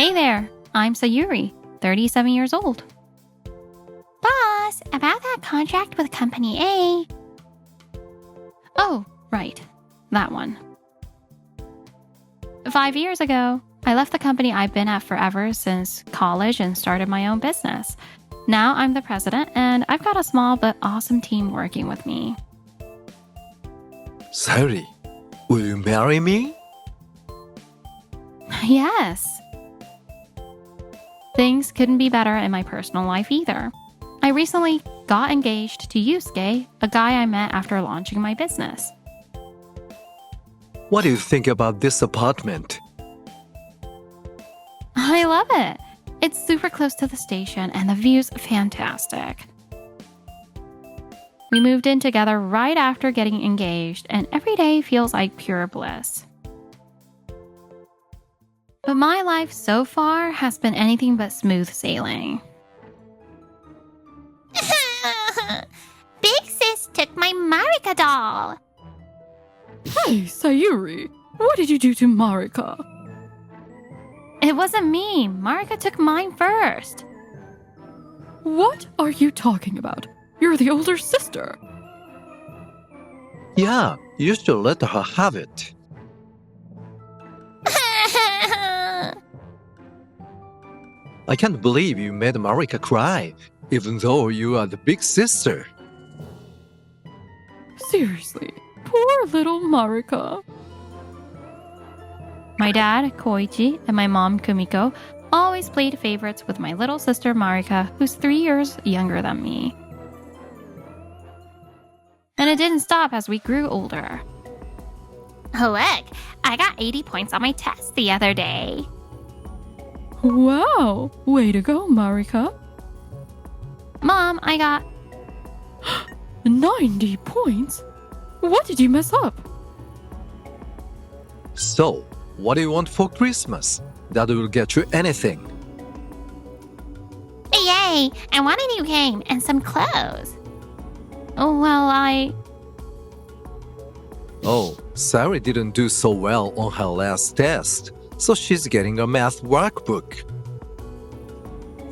Hey there, I'm Sayuri, 37 years old. Boss, about that contract with Company A. Oh, right, that one. 5 years ago, I left the company I've been at forever since college and started my own business. Now I'm the president, and I've got a small but awesome team working with me. Sayuri, will you marry me? Yes. Things couldn't be better in my personal life either. I recently got engaged to Yusuke, a guy I met after launching my business. What do you think about this apartment? I love it. It's super close to the station and the view's fantastic. We moved in together right after getting engaged, and every day feels like pure bliss. But my life so far has been anything but smooth sailing. Big sis took my Marika doll. Hey, Sayuri, what did you do to Marika? It wasn't me. Marika took mine first. What are you talking about? You're the older sister. Yeah, you should let her have it. I can't believe you made Marika cry, even though you are the big sister. Seriously, poor little Marika. My dad, Koichi, and my mom, Kumiko, always played favorites with my little sister, Marika, who's 3 years younger than me. And it didn't stop as we grew older. Look, I got 80 points on my test the other day. Wow, way to go, Marika. Mom, I got 90 points? What did you mess up? So, what do you want for Christmas? That will get you anything. Yay, I want a new game and some clothes. Oh, well, Oh, Sayuri didn't do so well on her last test, so she's getting a math workbook.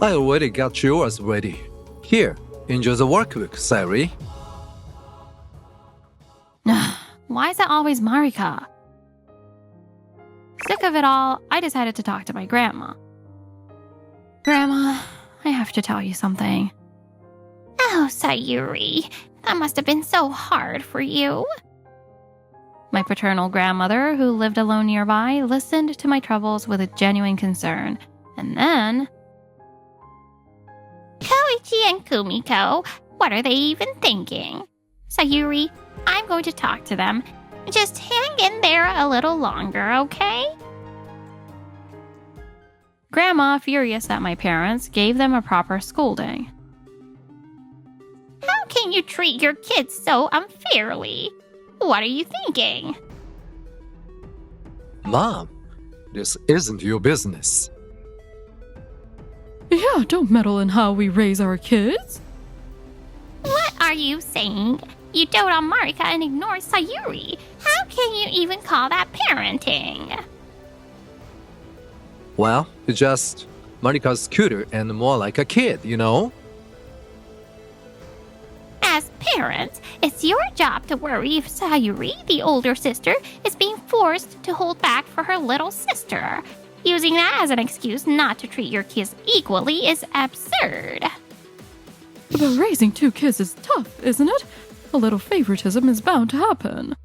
I already got yours ready. Here, enjoy the workbook, Sayuri. Why is it always Marika? Sick of it all, I decided to talk to my grandma. Grandma, I have to tell you something. Oh, Sayuri, that must have been so hard for you. My paternal grandmother, who lived alone nearby, listened to my troubles with a genuine concern. And then... Koichi and Kumiko, what are they even thinking? Sayuri, I'm going to talk to them. Just hang in there a little longer, okay? Grandma, furious at my parents, gave them a proper scolding. How can you treat your kids so unfairly? What are you thinking? Mom, this isn't your business. Yeah, don't meddle in how we raise our kids. What are you saying? You dote on Marika and ignore Sayuri. How can you even call that parenting? Well, it's just Marika's cuter and more like a kid, you know? As parents, it's your job to worry if Sayuri, the older sister, is being forced to hold back for her little sister. Using that as an excuse not to treat your kids equally is absurd. But raising 2 kids is tough, isn't it? A little favoritism is bound to happen.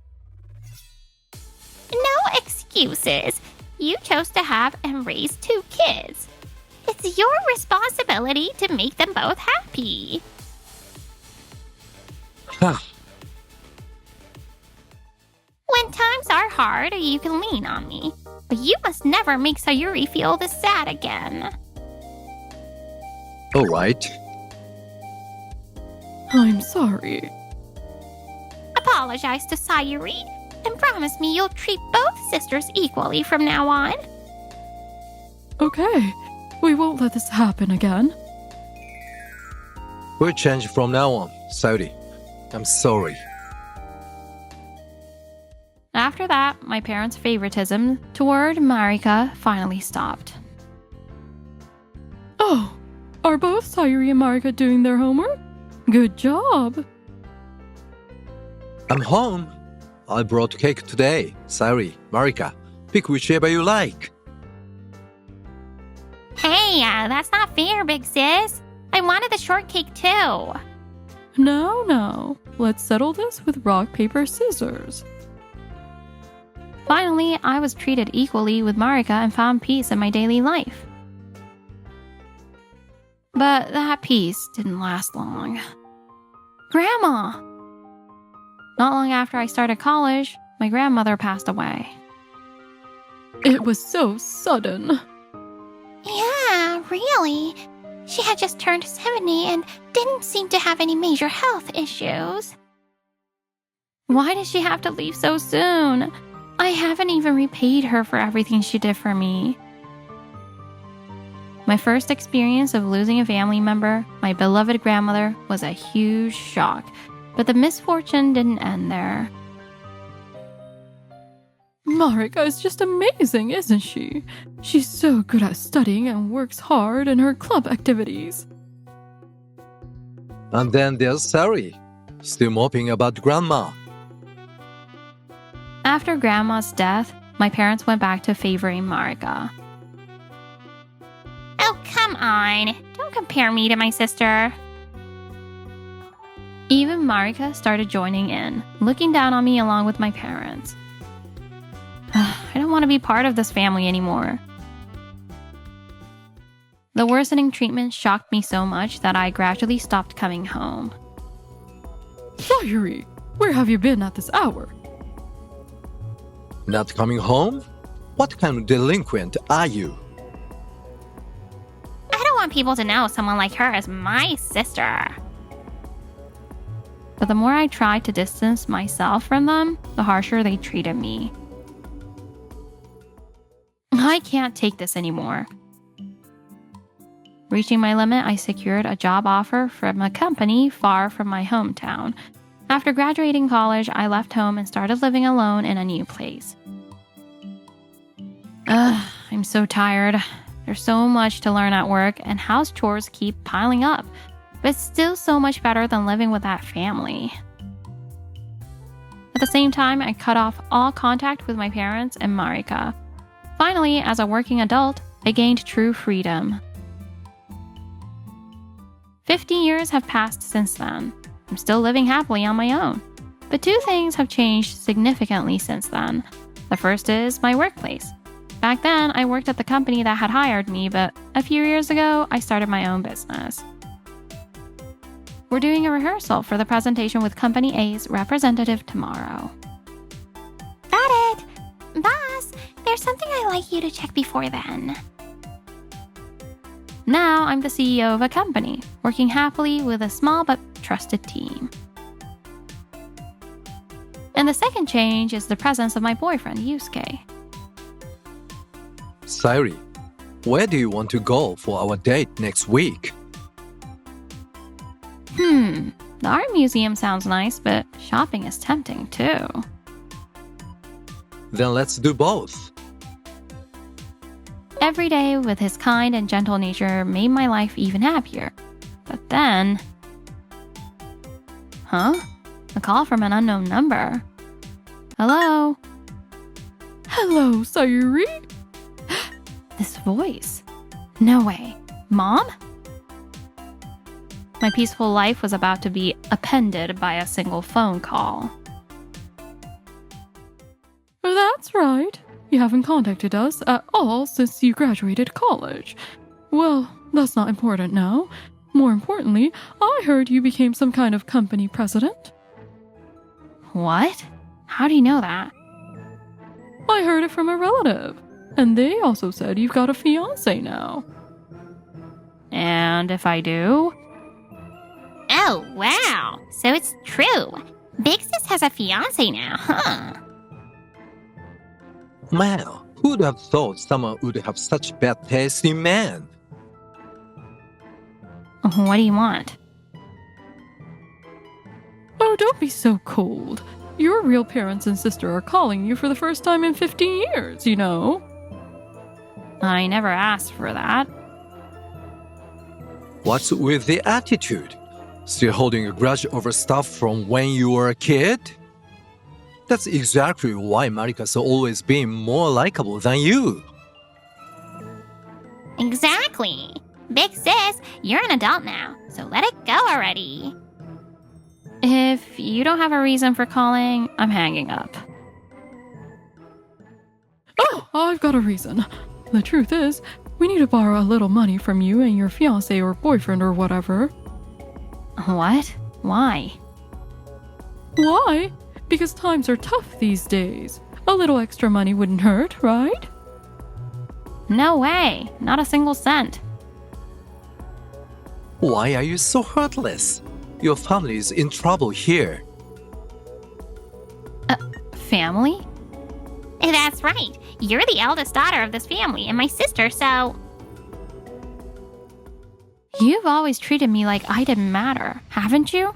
No excuses. You chose to have and raise 2 kids. It's your responsibility to make them both happy. Huh. When times are hard, you can lean on me. But you must never make Sayuri feel this sad again. All right. I'm sorry. Apologize to Sayuri and promise me you'll treat both sisters equally from now on. Okay, we won't let this happen again. We'll change from now on, Sayuri. I'm sorry. After that, my parents' favoritism toward Marika finally stopped. Oh, are both Sayuri and Marika doing their homework? Good job. I'm home. I brought cake today. Sayuri, Marika, pick whichever you like. Hey, that's not fair, big sis. I wanted the shortcake too. No. Let's settle this with rock, paper, scissors. Finally, I was treated equally with Marika and found peace in my daily life. But that peace didn't last long. Grandma! Not long after I started college, my grandmother passed away. It was so sudden. Yeah, really. She had just turned 70 and didn't seem to have any major health issues. Why did she have to leave so soon? I haven't even repaid her for everything she did for me. My first experience of losing a family member, my beloved grandmother, was a huge shock, but the misfortune didn't end there. Marika is just amazing, isn't she? She's so good at studying and works hard in her club activities. And then there's Sayuri, still moping about grandma. After Grandma's death, my parents went back to favoring Marika. Oh, come on. Don't compare me to my sister. Even Marika started joining in, looking down on me along with my parents. I don't want to be part of this family anymore. The worsening treatment shocked me so much that I gradually stopped coming home. Sayuri, where have you been at this hour? Not coming home? What kind of delinquent are you? I don't want people to know someone like her is my sister. But the more I tried to distance myself from them, the harsher they treated me. I can't take this anymore. Reaching my limit, I secured a job offer from a company far from my hometown. After graduating college, I left home and started living alone in a new place. I'm so tired. There's so much to learn at work, and house chores keep piling up. But it's still so much better than living with that family. At the same time, I cut off all contact with my parents and Marika. Finally, as a working adult, I gained true freedom. 50 years have passed since then. I'm still living happily on my own. But two things have changed significantly since then. The first is my workplace. Back then, I worked at the company that had hired me, but a few years ago, I started my own business. We're doing a rehearsal for the presentation with Company A's representative tomorrow. Got it. Boss, there's something I'd like you to check before then. Now I'm the CEO of a company, working happily with a small but trusted team. And the second change is the presence of my boyfriend, Yusuke. Sayuri, where do you want to go for our date next week? The art museum sounds nice, but shopping is tempting too. Then let's do both. Every day with his kind and gentle nature made my life even happier. But then... A call from an unknown number. Hello? Hello, Sayuri? This voice. No way. Mom? My peaceful life was about to be upended by a single phone call. That's right. You haven't contacted us at all since you graduated college. Well, that's not important now. More importantly, I heard you became some kind of company president. What? How do you know that? I heard it from a relative. And they also said you've got a fiancé now. And if I do? Oh, wow. So it's true. Big Sis has a fiancé now, huh? Wow, who'd have thought someone would have such bad taste in men? What do you want? Oh, don't be so cold. Your real parents and sister are calling you for the first time in 50 years, you know. I never asked for that. What's with the attitude? Still holding a grudge over stuff from when you were a kid? That's exactly why Marika's always been more likable than you. Exactly. Big sis, you're an adult now, so let it go already. If you don't have a reason for calling, I'm hanging up. Oh, I've got a reason. The truth is, we need to borrow a little money from you and your fiancé or boyfriend or whatever. What? Why? Why? Because times are tough these days. A little extra money wouldn't hurt, right? No way. Not a single cent. Why are you so heartless? Your family is in trouble here. Family? That's right. You're the eldest daughter of this family and my sister, so... You've always treated me like I didn't matter, haven't you?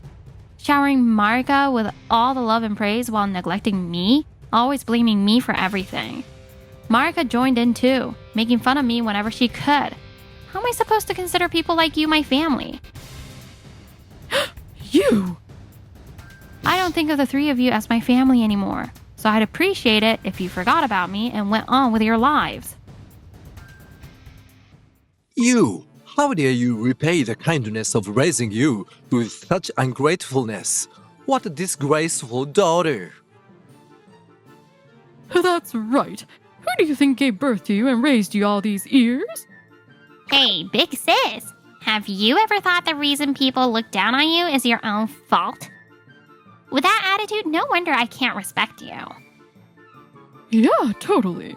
Showering Marika with all the love and praise while neglecting me, always blaming me for everything. Marika joined in too, making fun of me whenever she could. How am I supposed to consider people like you my family? You! I don't think of the three of you as my family anymore, so I'd appreciate it if you forgot about me and went on with your lives. You! How dare you repay the kindness of raising you with such ungratefulness? What a disgraceful daughter! That's right. Who do you think gave birth to you and raised you all these years? Hey, big sis, have you ever thought the reason people look down on you is your own fault? With that attitude, no wonder I can't respect you. Yeah, totally.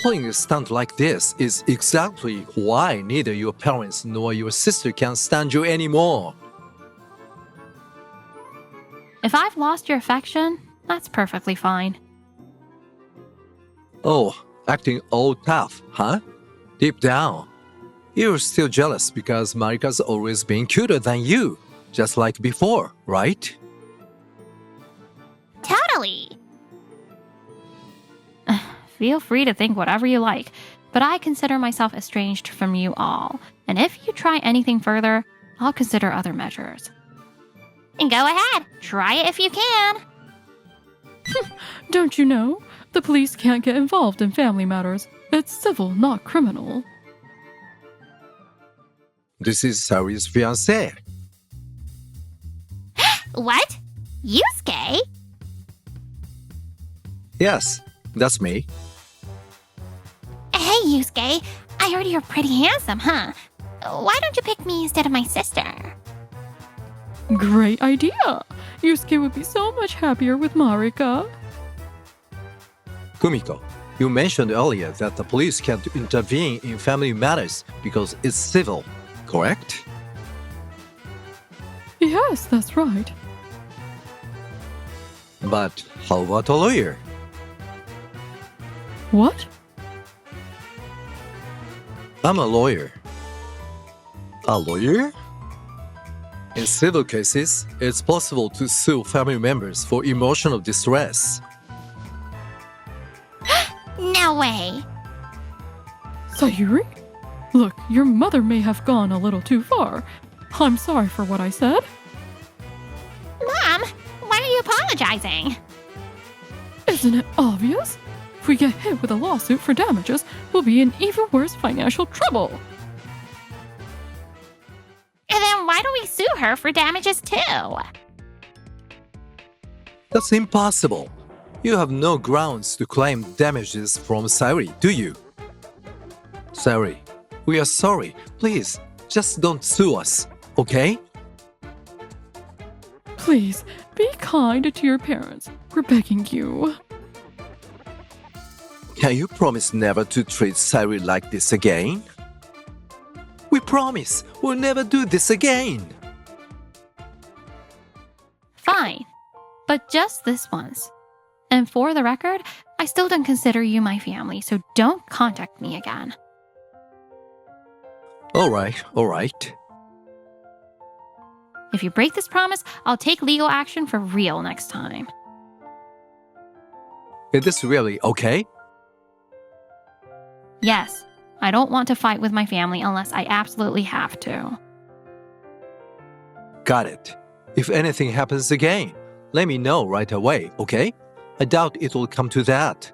Pulling a stunt like this is exactly why neither your parents nor your sister can stand you anymore. If I've lost your affection, that's perfectly fine. Oh, acting all tough, huh? Deep down, you're still jealous because Marika's always been cuter than you, just like before, right? Totally. Feel free to think whatever you like, but I consider myself estranged from you all. And if you try anything further, I'll consider other measures. And go ahead, try it if you can. Don't you know? The police can't get involved in family matters. It's civil, not criminal. This is Saori's fiancé. What? Yusuke? Yes, that's me. Hey, Yusuke, I heard you're pretty handsome, huh? Why don't you pick me instead of my sister? Great idea! Yusuke would be so much happier with Marika. Kumiko, you mentioned earlier that the police can't intervene in family matters because it's civil, correct? Yes, that's right. But how about a lawyer? What? I'm a lawyer. A lawyer? In civil cases, it's possible to sue family members for emotional distress. No way. Sayuri? Look, your mother may have gone a little too far. I'm sorry for what I said. Mom, why are you apologizing? Isn't it obvious? If we get hit with a lawsuit for damages, we'll be in even worse financial trouble. And then why don't we sue her for damages too? That's impossible. You have no grounds to claim damages from Saori, do you? Saori, we are sorry. Please, just don't sue us, okay? Please, be kind to your parents. We're begging you. Can you promise never to treat Saori like this again? We promise we'll never do this again. Fine, but just this once. And for the record, I still don't consider you my family, so don't contact me again. All right. If you break this promise, I'll take legal action for real next time. Is this really okay? Yes, I don't want to fight with my family unless I absolutely have to. Got it. If anything happens again, let me know right away, okay? I doubt it will come to that.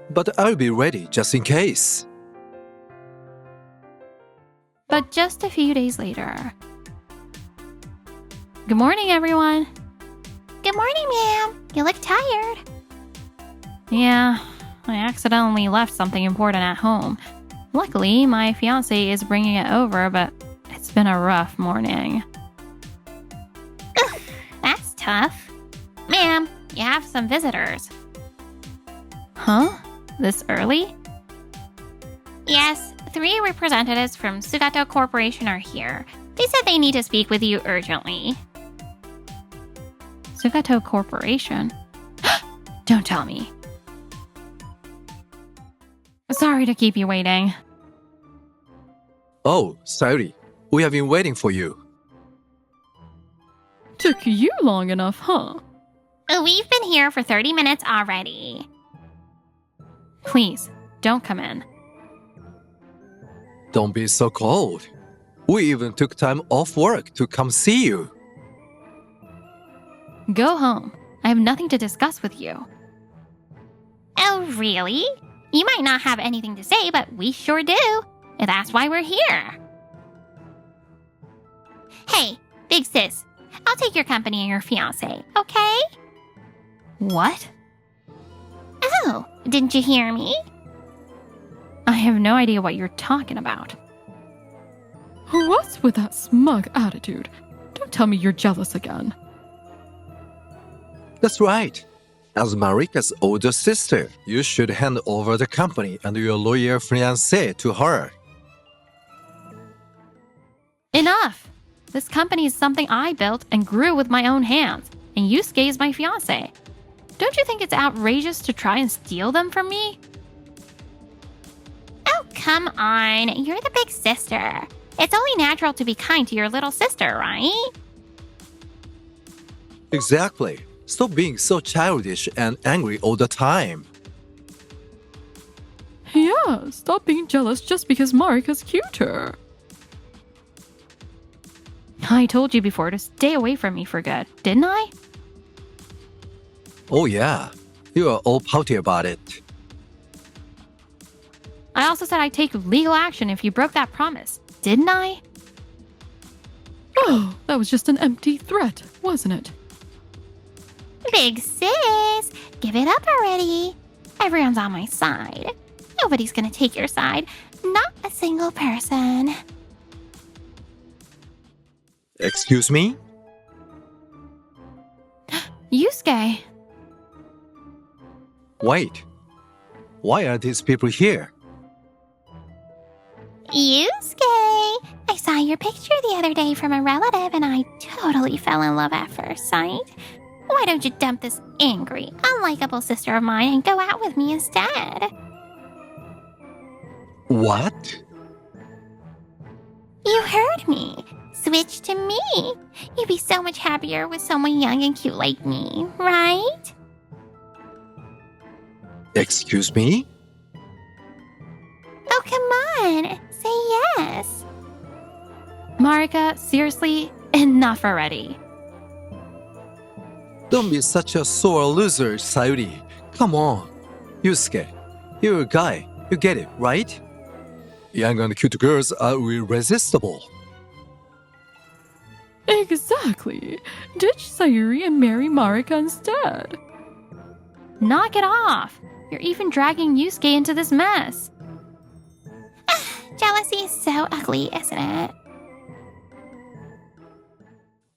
But I'll be ready just in case. But just a few days later. Good morning, everyone. Good morning, ma'am. You look tired. Yeah, I accidentally left something important at home. Luckily, my fiancé is bringing it over, but it's been a rough morning. Ugh, that's tough. Ma'am, you have some visitors. Huh? This early? Yes, 3 representatives from Sugato Corporation are here. They said they need to speak with you urgently. Sugato Corporation? Don't tell me. Sorry to keep you waiting. Oh, Sayuri, we have been waiting for you. Took you long enough, huh? We've been here for 30 minutes already. Please, don't come in. Don't be so cold. We even took time off work to come see you. Go home. I have nothing to discuss with you. Oh, really? You might not have anything to say, but we sure do. And that's why we're here. Hey, big sis, I'll take your company and your fiancé, okay? What? Oh, didn't you hear me? I have no idea what you're talking about. What's with that smug attitude? Don't tell me you're jealous again. That's right. As Marika's older sister, you should hand over the company and your loyal fiancé to her. Enough! This company is something I built and grew with my own hands, and Yusuke is my fiancé. Don't you think it's outrageous to try and steal them from me? Oh, come on. You're the big sister. It's only natural to be kind to your little sister, right? Exactly. Stop being so childish and angry all the time. Yeah, stop being jealous just because Marika's cuter. I told you before to stay away from me for good, didn't I? Oh yeah, you are all pouty about it. I also said I'd take legal action if you broke that promise, didn't I? Oh, that was just an empty threat, wasn't it? Big sis, give it up already. Everyone's on my side. Nobody's gonna take your side. Not a single person. Excuse me? Yusuke! Wait. Why are these people here? Yusuke, I saw your picture the other day from a relative and I totally fell in love at first sight. Why don't you dump this angry, unlikable sister of mine and go out with me instead? What? You heard me. Switch to me. You'd be so much happier with someone young and cute like me, right? Excuse me? Oh, come on. Say yes. Marika, seriously, enough already. Don't be such a sore loser, Sayuri. Come on. Yusuke, you're a guy. You get it, right? Young and cute girls are irresistible. Exactly. Ditch Sayuri and marry Marika instead. Knock it off! You're even dragging Yusuke into this mess. Jealousy is so ugly, isn't it?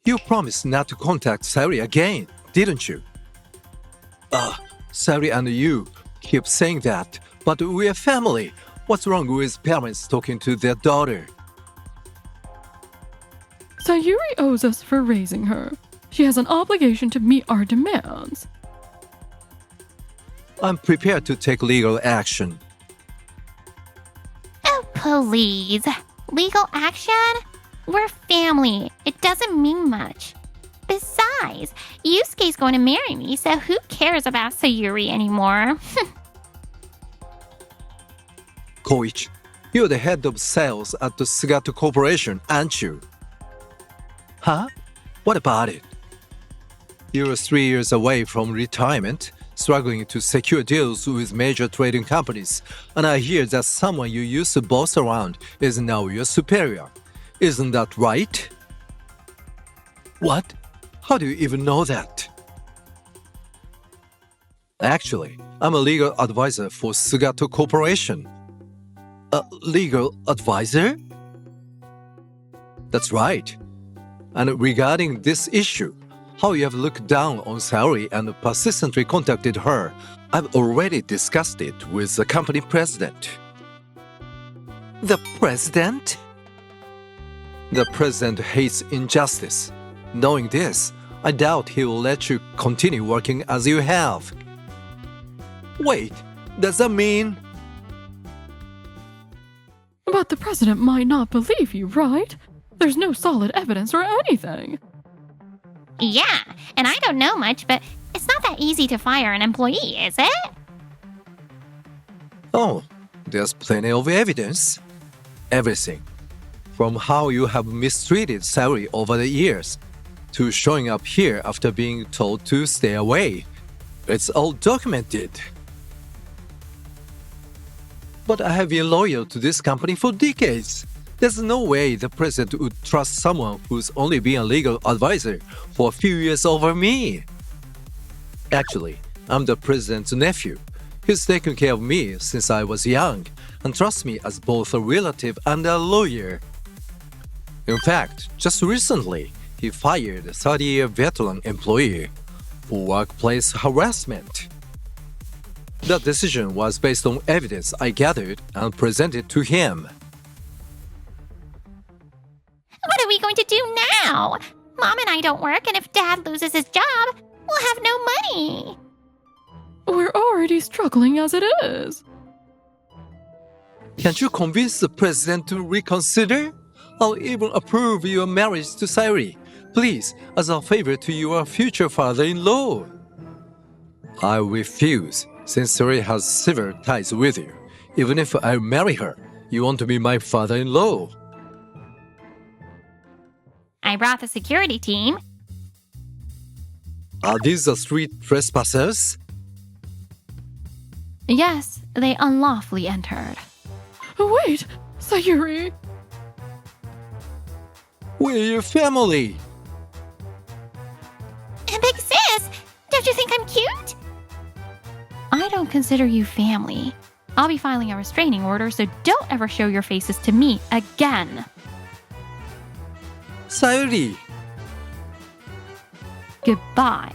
You promised not to contact Sayuri again, didn't you? Sayuri and you keep saying that, but we're family. What's wrong with parents talking to their daughter? Sayuri owes us for raising her. She has an obligation to meet our demands. I'm prepared to take legal action. Oh, please. Legal action? We're family. It doesn't mean much. Besides, Yusuke's going to marry me, so who cares about Sayuri anymore? Koichi, You're the head of sales at the Sugato Corporation, aren't you? Huh? What about it? You're 3 years away from retirement, struggling to secure deals with major trading companies, and I hear that someone you used to boss around is now your superior. Isn't that right? What? How do you even know that? Actually, I'm a legal advisor for Sugato Corporation. A legal advisor? That's right. And regarding this issue, how you have looked down on Saori and persistently contacted her, I've already discussed it with the company president. The president? The president hates injustice. Knowing this, I doubt he will let you continue working as you have. Wait, does that mean? But the president might not believe you, right? There's no solid evidence or anything. Yeah, and I don't know much, but it's not that easy to fire an employee, is it? Oh, there's plenty of evidence. Everything. From how you have mistreated Saori over the years, to showing up here after being told to stay away. It's all documented. But I have been loyal to this company for decades. There's no way the president would trust someone who's only been a legal advisor for a few years over me. Actually, I'm the president's nephew. He's taken care of me since I was young and trusts me as both a relative and a lawyer. In fact, just recently, he fired a 30-year veteran employee for workplace harassment. That decision was based on evidence I gathered and presented to him. What are we going to do now? Mom and I don't work, and if Dad loses his job, we'll have no money. We're already struggling as it is. Can't you convince the president to reconsider? I'll even approve your marriage to Saori. Please, as a favor to your future father-in-law. I refuse, since Saori has severed ties with you. Even if I marry her, you want to be my father-in-law. I brought the security team. Are these the street trespassers? Yes, they unlawfully entered. Wait, Sayuri! We're your family! And Big Sis, don't you think I'm cute? I don't consider you family. I'll be filing a restraining order, so don't ever show your faces to me again. Saori! Goodbye.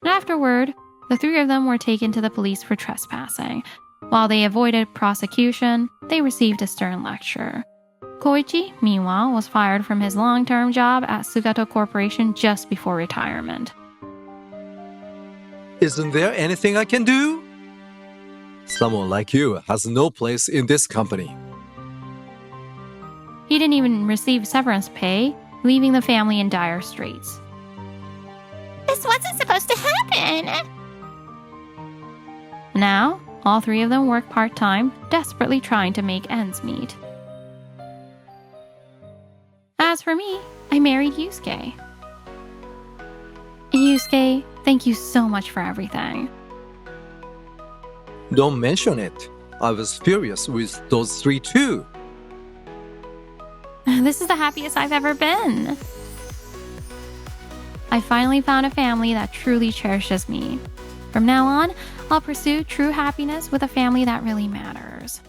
Afterward, the three of them were taken to the police for trespassing. While they avoided prosecution, they received a stern lecture. Koichi, meanwhile, was fired from his long-term job at Sugato Corporation just before retirement. Isn't there anything I can do? Someone like you has no place in this company. He didn't even receive severance pay, leaving the family in dire straits. This wasn't supposed to happen. Now, all three of them work part-time, desperately trying to make ends meet. As for me, I married Yusuke. Yusuke, thank you so much for everything. Don't mention it. I was furious with those three too. This is the happiest I've ever been. I finally found a family that truly cherishes me. From now on, I'll pursue true happiness with a family that really matters.